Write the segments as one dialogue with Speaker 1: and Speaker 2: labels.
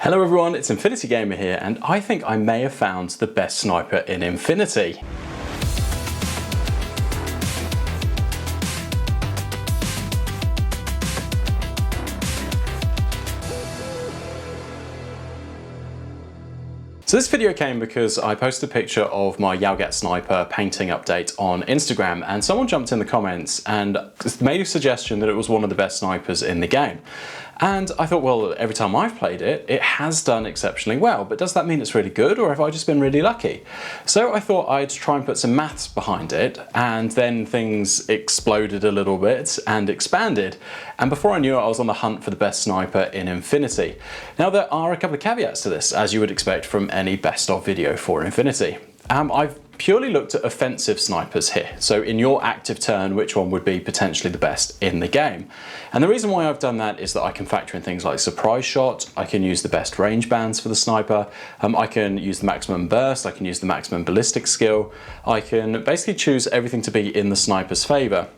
Speaker 1: Hello everyone, it's Infinity Gamer here, and I think I may have found the best sniper in Infinity. So this video came because I posted a picture of my Yalgat sniper painting update on Instagram, and someone jumped in the comments and made a suggestion that it was one of the best snipers in the game. And I thought, well, every time I've played it, it has done exceptionally well, but does that mean it's really good, or have I just been really lucky? So I thought I'd try and put some maths behind it, and then things exploded a little bit and expanded. And before I knew it, I was on the hunt for the best sniper in Infinity. Now, there are a couple of caveats to this, as you would expect from any best of video for Infinity. I've purely looked at offensive snipers here. So in your active turn, which one would be potentially the best in the game? And the reason why I've done that is that I can factor in things like surprise shot, I can use the best range bands for the sniper, I can use the maximum burst, I can use the maximum ballistic skill, I can basically choose everything to be in the sniper's favor,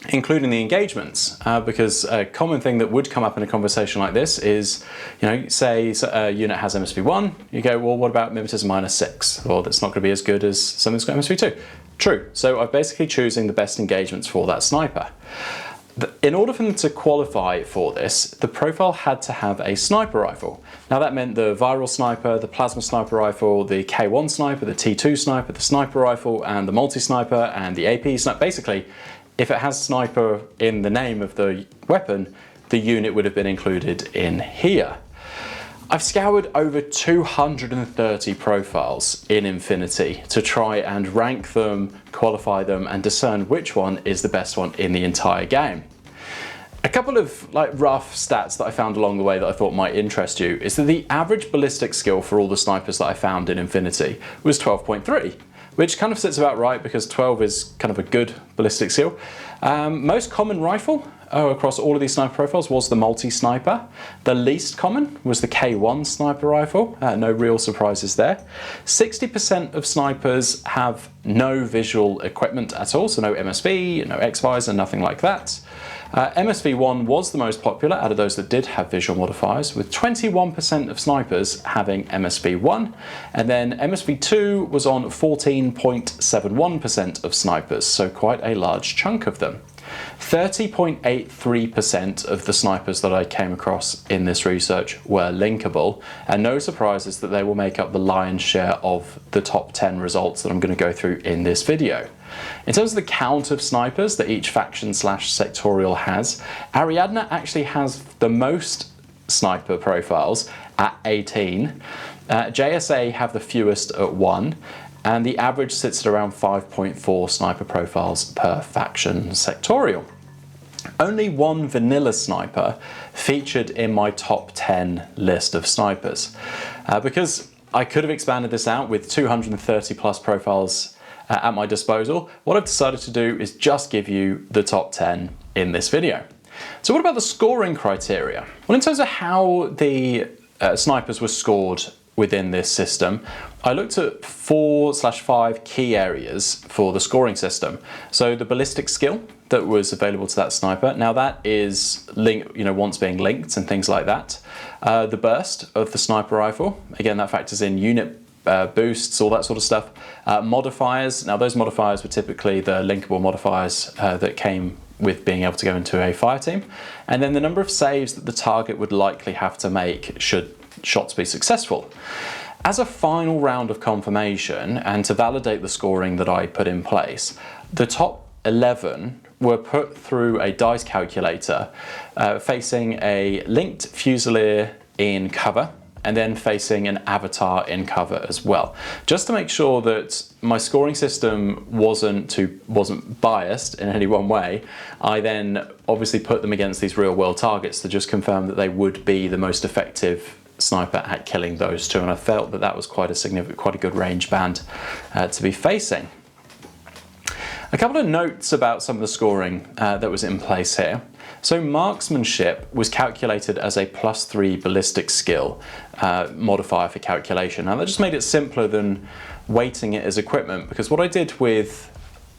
Speaker 1: including the engagements, because a common thing that would come up in a conversation like this is, say a unit has MSV1, you go, well, what about mimetism -6? Well, that's not going to be as good as something that's got MSV2. True, so I'm basically choosing the best engagements for that sniper. In order for them to qualify for this, the profile had to have a sniper rifle. Now that meant the viral sniper, the plasma sniper rifle, the K1 sniper, the T2 sniper, the sniper rifle, and the multi-sniper, and the AP sniper. Basically, if it has sniper in the name of the weapon, the unit would have been included in here. I've scoured over 230 profiles in Infinity to try and rank them, qualify them, and discern which one is the best one in the entire game. A couple of rough stats that I found along the way that I thought might interest you is that the average ballistic skill for all the snipers that I found in Infinity was 12.3. Which kind of sits about right because 12 is kind of a good ballistic skill. Most common rifle across all of these sniper profiles was the multi-sniper. The least common was the K1 sniper rifle. No real surprises there. 60% of snipers have no visual equipment at all, so no MSV, no X-visor, nothing like that. MSV1 was the most popular out of those that did have visual modifiers, with 21% of snipers having MSV1, and then MSV2 was on 14.71% of snipers, so quite a large chunk of them. 30.83% of the snipers that I came across in this research were linkable, and no surprises that they will make up the lion's share of the top 10 results that I'm going to go through in this video. In terms of the count of snipers that each faction/sectorial has, Ariadna actually has the most sniper profiles at 18, JSA have the fewest at 1, and the average sits at around 5.4 sniper profiles per faction sectorial. Only one vanilla sniper featured in my top 10 list of snipers. Because I could have expanded this out with 230 plus profiles at my disposal, what I've decided to do is just give you the top 10 in this video. So what about the scoring criteria? Well, in terms of how the snipers were scored within this system, I looked at 4/5 key areas for the scoring system. So the ballistic skill that was available to that sniper, now that is once being linked and things like that. The burst of the sniper rifle, again that factors in unit boosts, all that sort of stuff. Modifiers, now those modifiers were typically the linkable modifiers that came with being able to go into a fire team. And then the number of saves that the target would likely have to make should shots be successful. As a final round of confirmation, and to validate the scoring that I put in place, the top 11 were put through a dice calculator facing a linked fusilier in cover, and then facing an avatar in cover as well. Just to make sure that my scoring system wasn't biased in any one way, I then obviously put them against these real world targets to just confirm that they would be the most effective sniper at killing those two, and I felt that that was quite a good range band to be facing. A couple of notes about some of the scoring that was in place here. So marksmanship was calculated as a +3 ballistic skill modifier for calculation. Now that just made it simpler than weighting it as equipment, because what I did with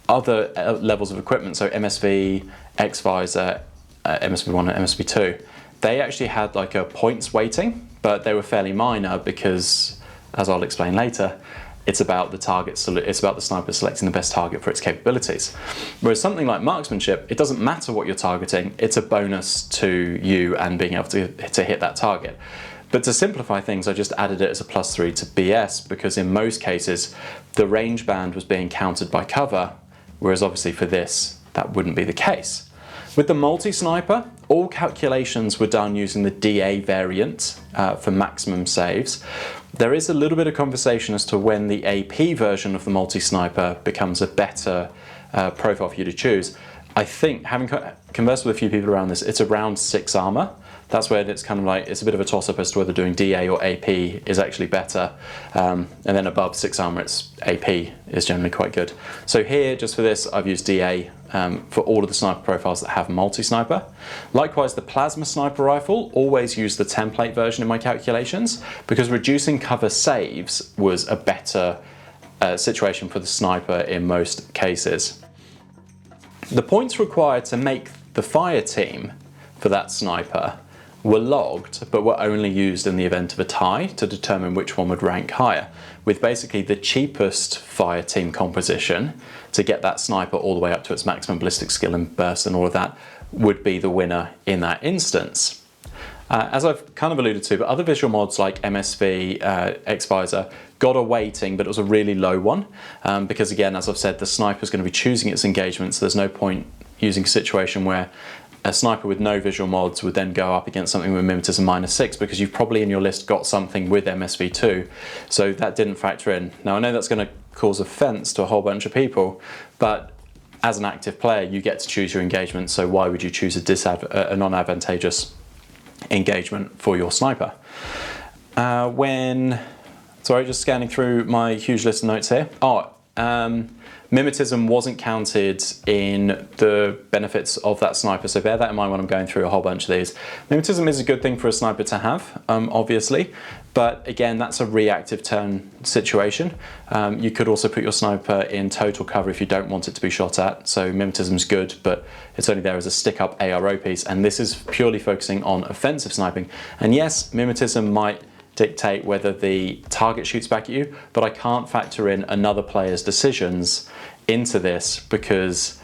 Speaker 1: other levels of equipment, so MSV, X-visor, MSV1 and MSV2, they actually had like a points weighting but they were fairly minor because, as I'll explain later, it's about the sniper selecting the best target for its capabilities. Whereas something like marksmanship, it doesn't matter what you're targeting, it's a bonus to you and being able to hit that target. But to simplify things, I just added it as a +3 to BS because in most cases, the range band was being countered by cover, whereas obviously for this, that wouldn't be the case. With the multi-sniper, all calculations were done using the DA variant for maximum saves. There is a little bit of conversation as to when the AP version of the multi-sniper becomes a better profile for you to choose. I think, having conversed with a few people around this, it's around 6 armor. That's where it's kind of like, it's a bit of a toss-up as to whether doing DA or AP is actually better. And then above 6 armor, it's AP is generally quite good. So here, just for this, I've used DA for all of the sniper profiles that have multi-sniper. Likewise, the plasma sniper rifle, always use the template version in my calculations because reducing cover saves was a better situation for the sniper in most cases. The points required to make the fire team for that sniper were logged, but were only used in the event of a tie to determine which one would rank higher, with basically the cheapest fire team composition to get that sniper all the way up to its maximum ballistic skill and burst and all of that would be the winner in that instance. As I've kind of alluded to, but other visual mods like MSV, X-Visor got a weighting, but it was a really low one because again, as I've said, the sniper is going to be choosing its engagement, so there's no point using a situation where a sniper with no visual mods would then go up against something with mimetism -6 because you've probably in your list got something with MSV2, so that didn't factor in. Now I know that's going to cause offense to a whole bunch of people, but as an active player you get to choose your engagement, so why would you choose a non-advantageous engagement for your sniper? Sorry, just scanning through my huge list of notes here. Mimetism wasn't counted in the benefits of that sniper, so bear that in mind when I'm going through a whole bunch of these. Mimetism is a good thing for a sniper to have, obviously, but again, that's a reactive turn situation. You could also put your sniper in total cover if you don't want it to be shot at, so mimetism's good, but it's only there as a stick-up ARO piece, and this is purely focusing on offensive sniping. And yes, mimetism might dictate whether the target shoots back at you, but I can't factor in another player's decisions into this because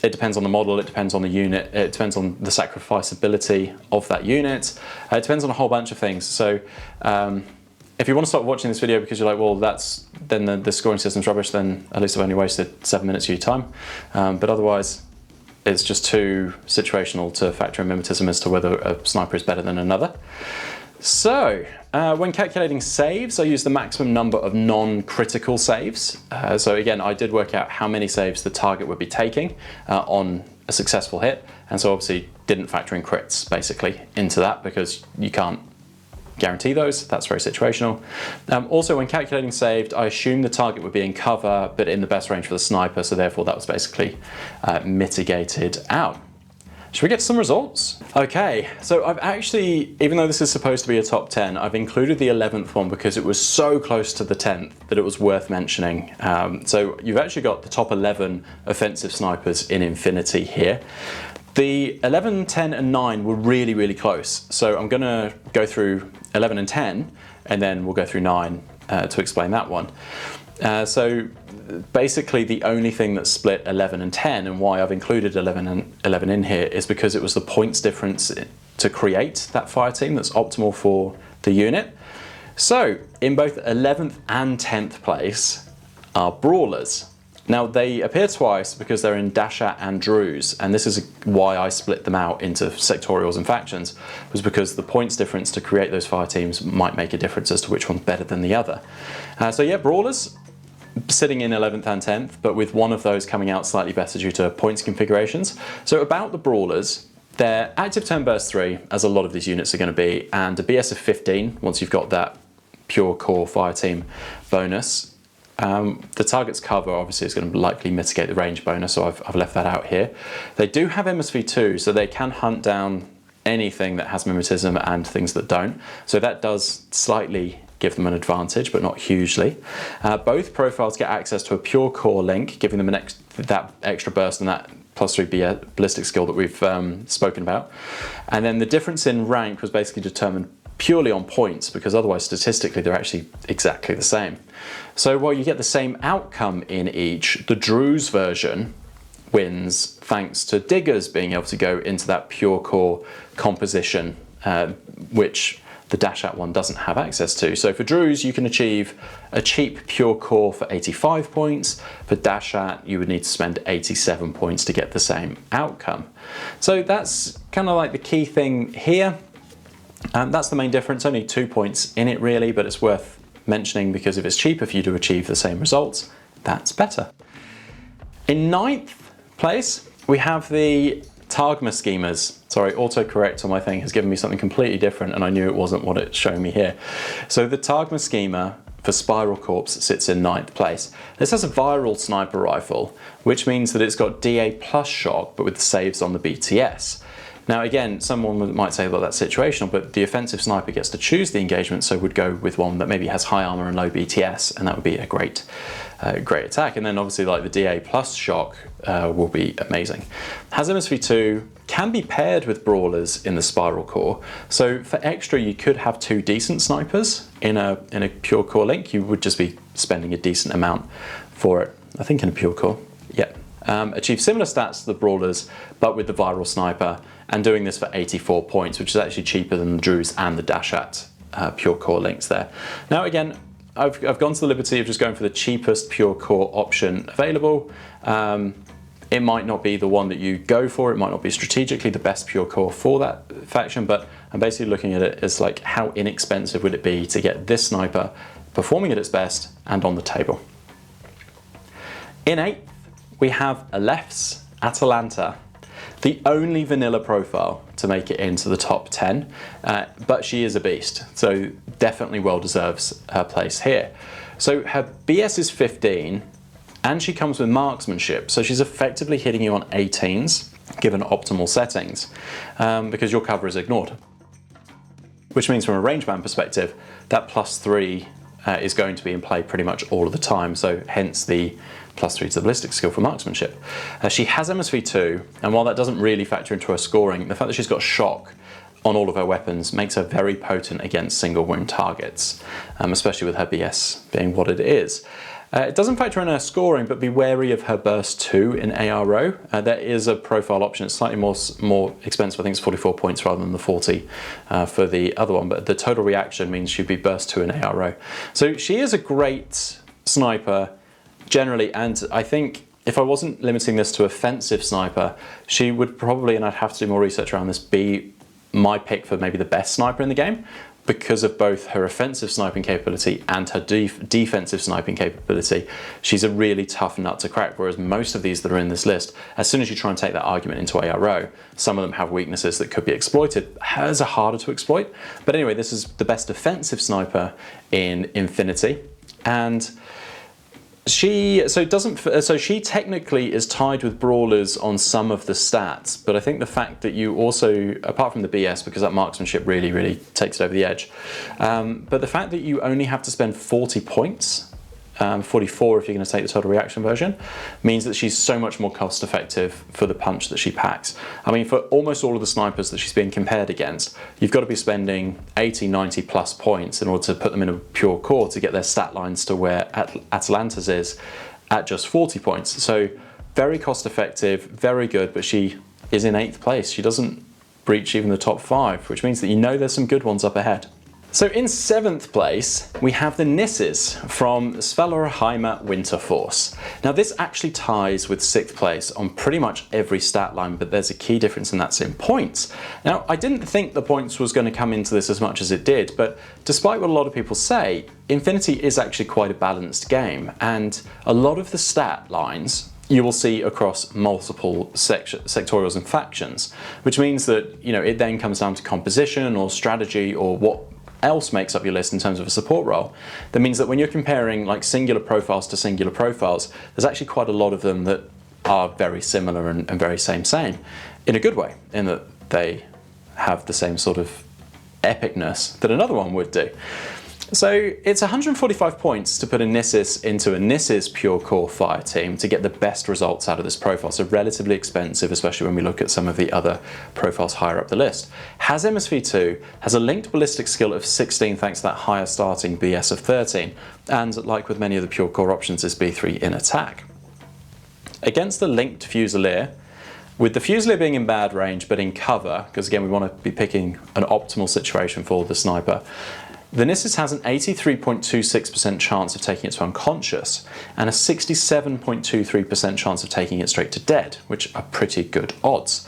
Speaker 1: it depends on the model, it depends on the unit, it depends on the sacrificability of that unit, it depends on a whole bunch of things. So if you want to stop watching this video because you're like, well, then the scoring system's rubbish, then at least I've only wasted 7 minutes of your time. But otherwise, it's just too situational to factor in mimetism as to whether a sniper is better than another. So, when calculating saves, I use the maximum number of non-critical saves. So again, I did work out how many saves the target would be taking on a successful hit, and so obviously didn't factor in crits basically into that because you can't guarantee those, that's very situational. Also, when calculating saved, I assumed the target would be in cover, but in the best range for the sniper, so therefore that was basically mitigated out. Should we get to some results? Okay, so I've actually, even though this is supposed to be a top 10, I've included the 11th one because it was so close to the 10th that it was worth mentioning. So you've actually got the top 11 offensive snipers in Infinity here. The 11, 10 and 9 were really, really close. So I'm gonna go through 11 and 10 and then we'll go through 9 to explain that one. So basically the only thing that split 11 and 10 and why I've included 11 in here is because it was the points difference to create that fire team that's optimal for the unit. So in both 11th and 10th place are brawlers. Now they appear twice because they're in Dasher and Druze, and this is why I split them out into sectorials and factions, was because the points difference to create those fire teams might make a difference as to which one's better than the other. So yeah, brawlers sitting in 11th and 10th, but with one of those coming out slightly better due to points configurations. So about the brawlers, they're active turn burst 3, as a lot of these units are going to be, and a BS of 15 once you've got that pure core fire team bonus. The target's cover obviously is going to likely mitigate the range bonus, so I've left that out here. They do have MSV2, so they can hunt down anything that has mimetism and things that don't, so that does slightly give them an advantage, but not hugely. Both profiles get access to a pure core link, giving them that extra burst and that +3 ballistic skill that we've spoken about. And then the difference in rank was basically determined purely on points, because otherwise statistically they're actually exactly the same. So while you get the same outcome in each, the Drew's version wins thanks to diggers being able to go into that pure core composition, which the dash at one doesn't have access to. So for Drews, you can achieve a cheap pure core for 85 points. For dash at, you would need to spend 87 points to get the same outcome. So that's kind of like the key thing here. That's the main difference, only 2 points in it really, but it's worth mentioning because if it's cheaper for you to achieve the same results, that's better. In 9th place, we have the Targma schemas. Sorry, autocorrect on my thing has given me something completely different and I knew it wasn't what it's showing me here. So the Targma schema for Spiral Corps sits in 9th place. This has a viral sniper rifle, which means that it's got DA plus shock, but with the saves on the BTS. Now again, someone might say, well, that's situational, but the offensive sniper gets to choose the engagement, so would go with one that maybe has high armor and low BTS, and that would be a great attack. And then obviously like the DA plus shock will be amazing. Has MSV2, can be paired with brawlers in the Spiral Core. So for extra, you could have 2 decent snipers in a pure core link. You would just be spending a decent amount for it. I think in a pure core, yeah. Achieve similar stats to the brawlers, but with the viral sniper, and doing this for 84 points, which is actually cheaper than the Drews and the dash at pure core links there. Now again, I've gone to the liberty of just going for the cheapest pure core option available. It might not be the one that you go for, it might not be strategically the best pure core for that faction, but I'm basically looking at it as like how inexpensive would it be to get this sniper performing at its best and on the table. In 8th, we have Aleph's Atalanta, the only vanilla profile to make it into the top 10, but she is a beast, so definitely well deserves her place here. So her BS is 15, and she comes with marksmanship, so she's effectively hitting you on 18s, given optimal settings, because your cover is ignored. Which means from a rangeman perspective, that +3 is going to be in play pretty much all of the time, so hence the +3 to the ballistic skill for marksmanship. She has MSV2, and while that doesn't really factor into her scoring, the fact that she's got shock on all of her weapons makes her very potent against single wound targets, especially with her BS being what it is. It doesn't factor in her scoring, but be wary of her burst 2 in ARO. There is a profile option, it's slightly more expensive, I think it's 44 points rather than the 40 for the other one, but the total reaction means she'd be burst 2 in ARO. So she is a great sniper generally, and I think if I wasn't limiting this to offensive sniper, she would probably, and I'd have to do more research around this, be my pick for maybe the best sniper in the game, because of both her offensive sniping capability and her defensive sniping capability. She's a really tough nut to crack, whereas most of these that are in this list, as soon as you try and take that argument into ARO, some of them have weaknesses that could be exploited. Hers are harder to exploit. But anyway, this is the best defensive sniper in Infinity, and she technically is tied with brawlers on some of the stats, but I think the fact that you also, apart from the BS, because that marksmanship really takes it over the edge, but the fact that you only have to spend 40 points, 44 if you're going to take the total reaction version, means that she's so much more cost effective for the punch that she packs. I mean, for almost all of the snipers that she's being compared against, you've got to be spending 80, 90 plus points in order to put them in a pure core to get their stat lines to where Atalanta's is at just 40 points. So very cost effective, very good, but she is in 8th place. She doesn't breach even the top 5, which means that you know there's some good ones up ahead. So in 7th place, we have the Nisses from Svalorheimer Winter Force. Now this actually ties with 6th place on pretty much every stat line, but there's a key difference, and that's in points. Now I didn't think the points was going to come into this as much as it did, but despite what a lot of people say, Infinity is actually quite a balanced game, and a lot of the stat lines you will see across multiple sectorials and factions, which means that, you know, it then comes down to composition or strategy or what else makes up your list in terms of a support role. That means that when you're comparing like singular profiles to singular profiles, there's actually quite a lot of them that are very similar and very same in a good way, in that they have the same sort of epicness that another one would do. So it's 145 points to put a Nissus into a Nissus pure core fire team to get the best results out of this profile. So relatively expensive, especially when we look at some of the other profiles higher up the list. Has MSV2, has a linked ballistic skill of 16 thanks to that higher starting BS of 13. And like with many of the pure core options, is B3 in attack. Against the linked Fusilier, with the Fusilier being in bad range but in cover, because again we want to be picking an optimal situation for the sniper, the Nissus has an 83.26% chance of taking it to unconscious and a 67.23% chance of taking it straight to dead, which are pretty good odds.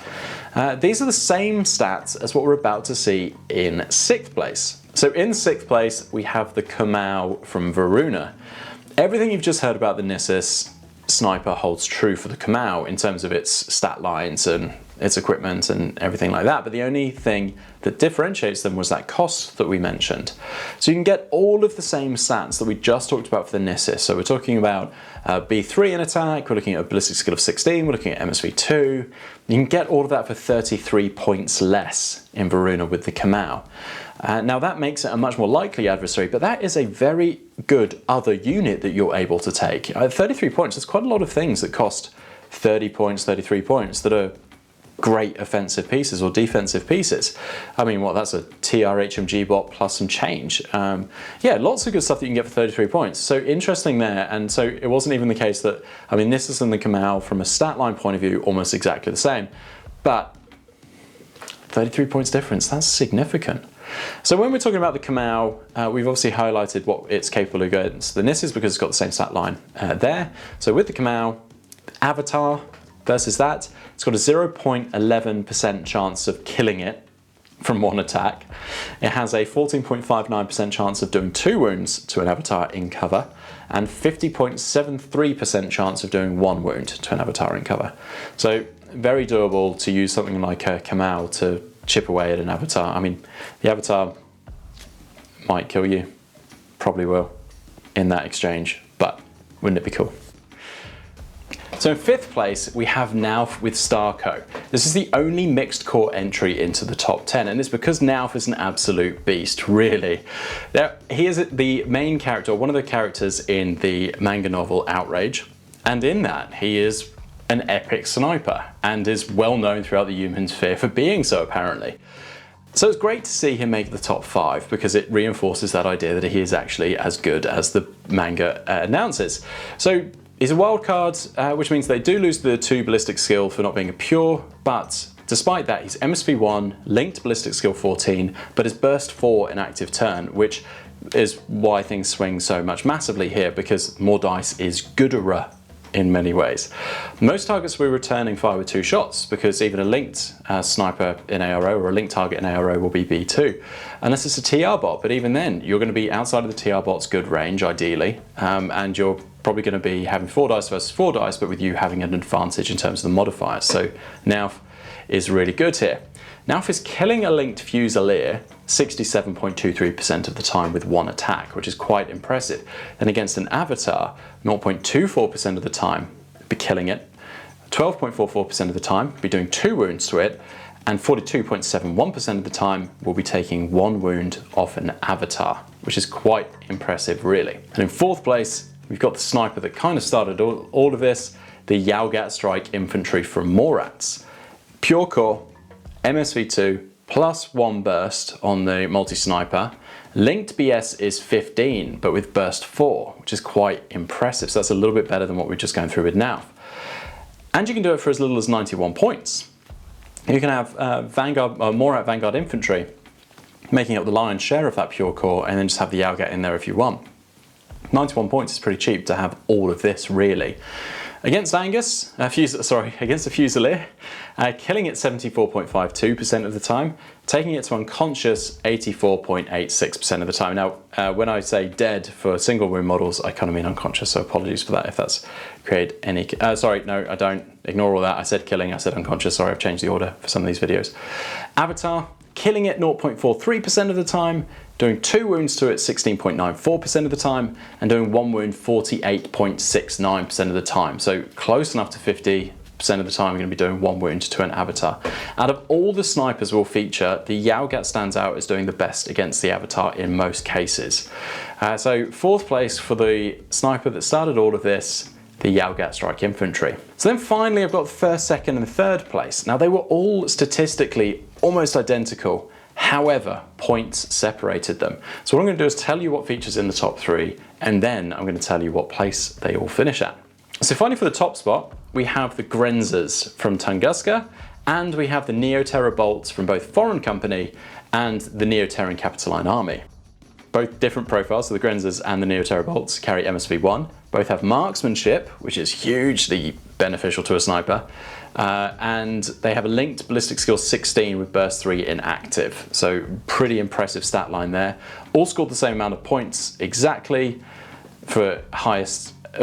Speaker 1: These are the same stats as what we're about to see in 6th place. So in 6th place we have the Kamau from Varuna. Everything you've just heard about the Nissus sniper holds true for the Kamau in terms of its stat lines and its equipment and everything like that, but the only thing that differentiates them was that cost that we mentioned. So you can get all of the same stats that we just talked about for the Nissus. So we're talking about B3 in attack, we're looking at a ballistic skill of 16, we're looking at MSV2. You can get all of that for 33 points less in Varuna with the Kamau. Now that makes it a much more likely adversary, but that is a very good other unit that you're able to take. 33 points, there's quite a lot of things that cost 30 points, 33 points that are great offensive pieces or defensive pieces. I mean, what, that's a TR HMG bot plus some change. Yeah, lots of good stuff that you can get for 33 points. So interesting there. And so it wasn't even the case that, I mean, this is in the Kamau from a stat line point of view, almost exactly the same, but 33 points difference, that's significant. So when we're talking about the Kamau, we've obviously highlighted what it's capable of against the Nissus because it's got the same stat line there. So with the Kamau, Avatar versus that, it's got a 0.11% chance of killing it from one attack. It has a 14.59% chance of doing 2 wounds to an Avatar in cover and 50.73% chance of doing 1 wound to an Avatar in cover. So very doable to use something like a Kamau to chip away at an Avatar. I mean, the Avatar might kill you, probably will, in that exchange, but wouldn't it be cool? So in 5th place, we have Nauf with Starco. This is the only mixed core entry into the top 10, and it's because Nauf is an absolute beast, really. Now, he is the main character, one of the characters in the manga novel Outrage, and in that, he is an epic sniper, and is well known throughout the human sphere for being so, apparently. So it's great to see him make the top 5 because it reinforces that idea that he is actually as good as the manga announces. So he's a wild card, which means they do lose the 2 ballistic skill for not being a pure, but despite that, he's MSV1, linked ballistic skill 14, but is burst 4 in active turn, which is why things swing so much massively here, because more dice is gooder in many ways. Most targets we're returning fire with 2 shots because even a linked sniper in ARO or a linked target in ARO will be B2 unless it's a TR bot, but even then you're going to be outside of the TR bot's good range ideally, and you're probably going to be having 4 dice versus 4 dice, but with you having an advantage in terms of the modifiers. So Nauf is really good here. Nauf is killing a linked Fusilier 67.23% of the time with 1 attack, which is quite impressive. Then against an Avatar, 0.24% of the time, be killing it, 12.44% of the time, be doing 2 wounds to it, and 42.71% of the time will be taking 1 wound off an Avatar, which is quite impressive, really. And in 4th place, we've got the sniper that kind of started all of this, the Yaugat Strike Infantry from Morats. Pure core, MSV2, plus 1 burst on the multi-sniper. Linked BS is 15, but with burst 4, which is quite impressive. So that's a little bit better than what we're just going through with Nauf. And you can do it for as little as 91 points. You can have Morat Vanguard Infantry making up the lion's share of that pure core, and then just have the Yaugat in there if you want. 91 points is pretty cheap to have all of this, really. Against Angus, against the Fusilier, killing it 74.52% of the time, taking it to unconscious 84.86% of the time. Now, when I say dead for single wound models, I kind of mean unconscious, so apologies for that if that's created any... sorry, no, I don't. Ignore all that. I said killing, I said unconscious. Sorry, I've changed the order for some of these videos. Avatar, killing it 0.43% of the time, doing 2 wounds to it 16.94% of the time, and doing 1 wound 48.69% of the time. So close enough to 50, of the time I'm going to be doing 1 wound to an avatar. Out of all the snipers we'll feature, the Yaogat stands out as doing the best against the avatar in most cases. So 4th place for the sniper that started all of this, the Yaogat Strike Infantry. So then finally I've got 1st, 2nd and 3rd place. Now they were all statistically almost identical, however points separated them. So what I'm going to do is tell you what features in the top 3 and then I'm going to tell you what place they all finish at. So finally for the top spot we have the Grenzers from Tunguska and we have the Neo-Terra Bolts from both Foreign Company and the Neo-Terran Capitoline Army. Both different profiles, so the Grenzers and the Neo-Terra Bolts carry MSV1. Both have marksmanship, which is hugely beneficial to a sniper, and they have a linked ballistic skill 16 with burst 3 inactive. So pretty impressive stat line there. All scored the same amount of points exactly for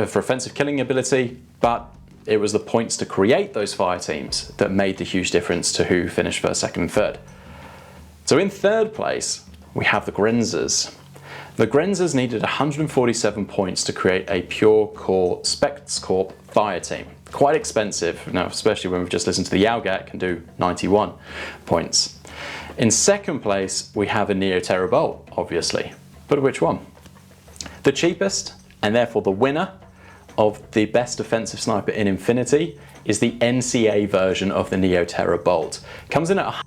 Speaker 1: for offensive killing ability, but it was the points to create those fire teams that made the huge difference to who finished 1st, 2nd and 3rd. So in 3rd place, we have the Grenzers. The Grenzers needed 147 points to create a pure core Specs Corp fire team. Quite expensive, now especially when we've just listened to the Yaogat can do 91 points. In 2nd place, we have a Neo-Terra Bolt, obviously. But which one? The cheapest, and therefore the winner of the best offensive sniper in Infinity is the NCA version of the Neo-Terra Bolt. Comes in at 100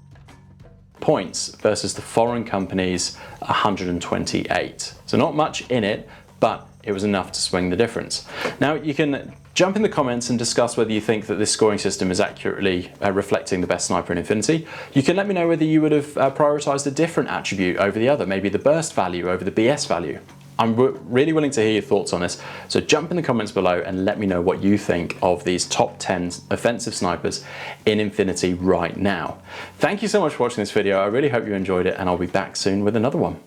Speaker 1: points versus the Foreign Company's 128. So not much in it, but it was enough to swing the difference. Now you can jump in the comments and discuss whether you think that this scoring system is accurately reflecting the best sniper in Infinity. You can let me know whether you would have prioritized a different attribute over the other, maybe the burst value over the BS value. I'm really willing to hear your thoughts on this, so jump in the comments below and let me know what you think of these top 10 offensive snipers in Infinity right now. Thank you so much for watching this video. I really hope you enjoyed it and I'll be back soon with another one.